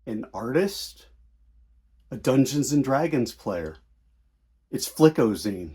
an artist, a Dungeons and Dragons player. It's Flikozine.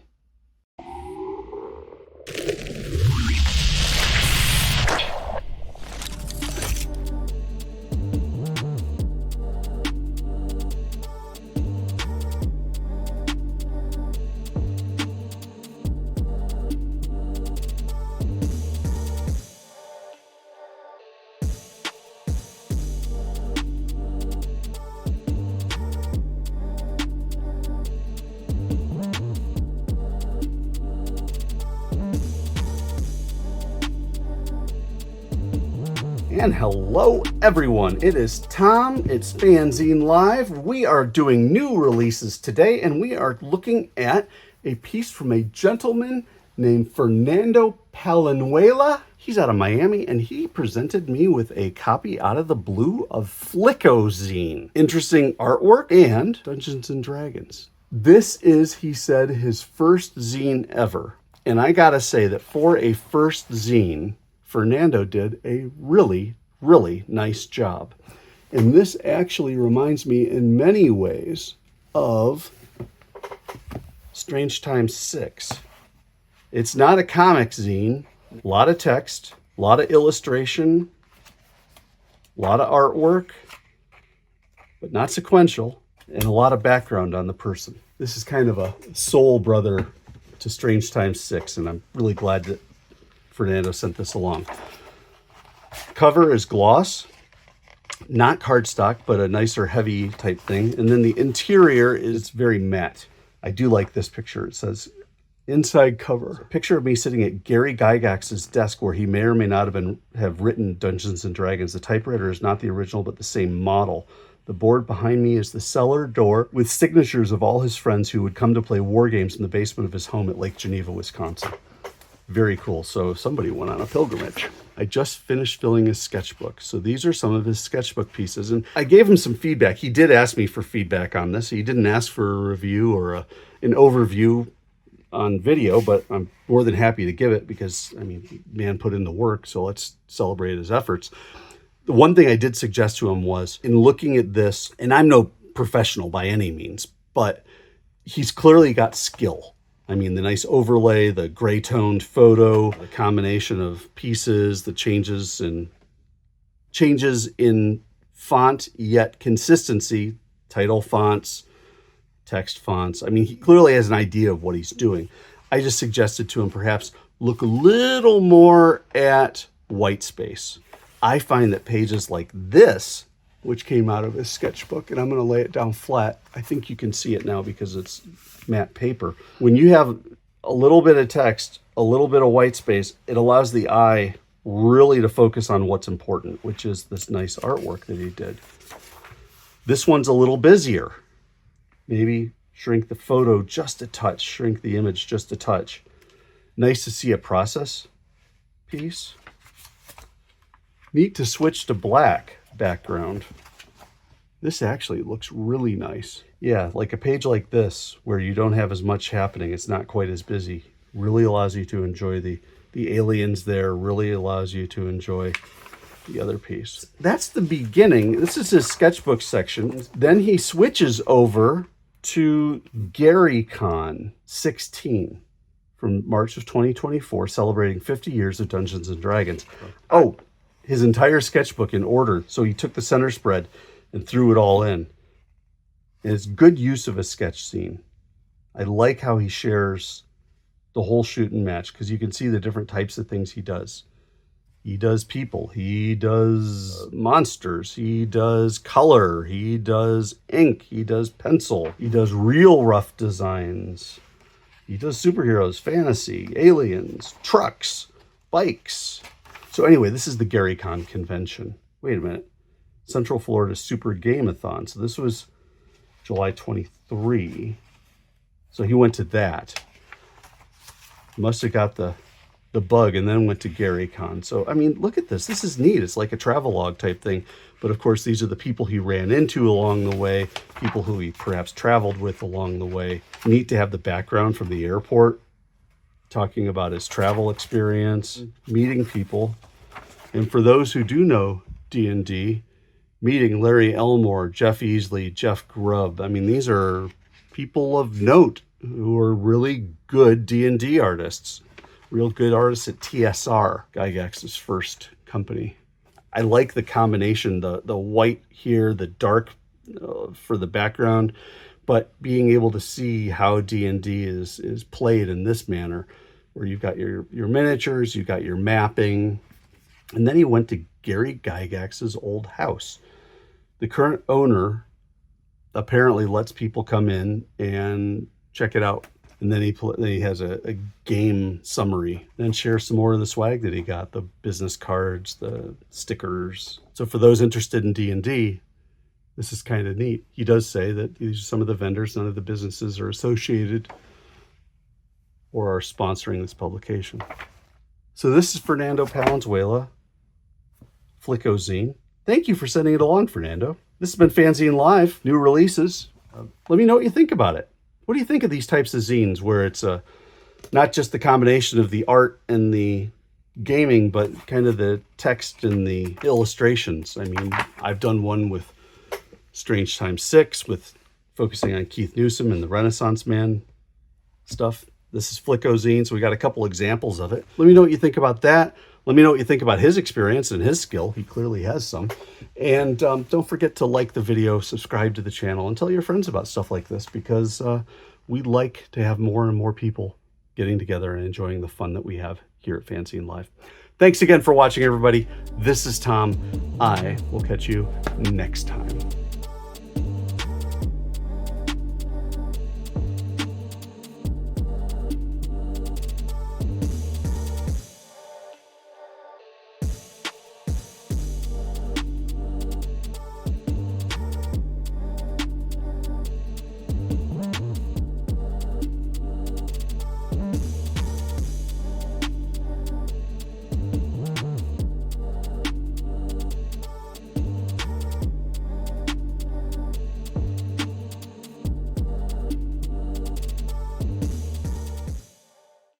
And hello everyone, it is Tom, it's FANzine Live. We are doing new releases today, and we are looking at a piece from a gentleman named Fernando Palenzuela. He's out of Miami, and he presented me with a copy out of the blue of Flikozine. Interesting artwork and Dungeons and Dragons. This is, he said, his first zine ever. And I gotta say that for a first zine, Fernando did a really nice job. And this actually reminds me in many ways of Strange Times 6. It's not a comic zine. A lot of text, a lot of illustration, a lot of artwork, but not sequential, and a lot of background on the person. This is kind of a soul brother to Strange Times 6, and I'm really glad that Fernando sent this along. Cover is gloss, not cardstock, but a nicer heavy type thing. And then the interior is very matte. I do like this picture. It says inside cover. A picture of me sitting at Gary Gygax's desk, where he may or may not have written Dungeons and Dragons. The typewriter is not the original, but the same model. The board behind me is the cellar door with signatures of all his friends who would come to play war games in the basement of his home at Lake Geneva, Wisconsin. Very cool. So somebody went on a pilgrimage. I just finished filling his sketchbook. So these are some of his sketchbook pieces. And I gave him some feedback. He did ask me for feedback on this. He didn't ask for a review or an overview on video, but I'm more than happy to give it because, I mean, man put in the work. So let's celebrate his efforts. The one thing I did suggest to him was, in looking at this, and I'm no professional by any means, but he's clearly got skill. I mean, the nice overlay, the gray toned photo, the combination of pieces, the changes in font, yet consistency, title fonts, text fonts. I mean, he clearly has an idea of what he's doing. I just suggested to him perhaps look a little more at white space. I find that pages like this, which came out of his sketchbook, and I'm going to lay it down flat. I think you can see it now because it's matte paper. When you have a little bit of text, a little bit of white space, it allows the eye really to focus on what's important, which is this nice artwork that he did. This one's a little busier. Maybe shrink the photo just a touch, shrink the image just a touch. Nice to see a process piece. Neat to switch to black background. This actually looks really nice. Yeah, like a page like this where you don't have as much happening, it's not quite as busy, really allows you to enjoy the aliens there, really allows you to enjoy the other piece. That's the beginning. This is his sketchbook section. Then he switches over to GaryCon 16 from March of 2024, celebrating 50 years of Dungeons and Dragons. Oh, his entire sketchbook in order. So he took the center spread and threw it all in. And it's good use of a sketch scene. I like how he shares the whole shoot and match, because you can see the different types of things he does. He does people, he does monsters, he does color, he does ink, he does pencil, he does real rough designs, he does superheroes, fantasy, aliens, trucks, bikes. So anyway, this is the GaryCon convention. Wait a minute. Central Florida Super Game-a-thon. So this was July 23. So he went to that. Must have got the bug and then went to GaryCon. So, I mean, look at this. This is neat. It's like a travelogue type thing. But of course, these are the people he ran into along the way, people who he perhaps traveled with along the way. Neat to have the background from the airport, talking about his travel experience, meeting people. And for those who do know D&D, meeting Larry Elmore, Jeff Easley, Jeff Grubb. I mean, these are people of note who are really good D&D artists, real good artists at TSR, Gygax's first company. I like the combination, the white here, the dark for the background, but being able to see how D&D is played in this manner, where you've got your miniatures, you've got your mapping. And then he went to Gary Gygax's old house. The current owner apparently lets people come in and check it out. And then he has a game summary, then shares some more of the swag that he got, the business cards, the stickers. So for those interested in D&D, this is kind of neat. He does say that these are some of the vendors, none of the businesses are associated or are sponsoring this publication. So this is Fernando Palenzuela, Flikozine. Thank you for sending it along, Fernando. This has been FANzine Live, New Releases. Let me know what you think about it. What do you think of these types of zines where it's not just the combination of the art and the gaming, but kind of the text and the illustrations? I mean, I've done one with Strange Times 6 with focusing on Keith Newsom and the Renaissance Man stuff. This is Flikozine, so we got a couple examples of it. Let me know what you think about that. Let me know what you think about his experience and his skill. He clearly has some. And don't forget to like the video, subscribe to the channel, and tell your friends about stuff like this, because we like to have more and more people getting together and enjoying the fun that we have here at FANzine Live. Thanks again for watching, everybody. This is Tom. I will catch you next time.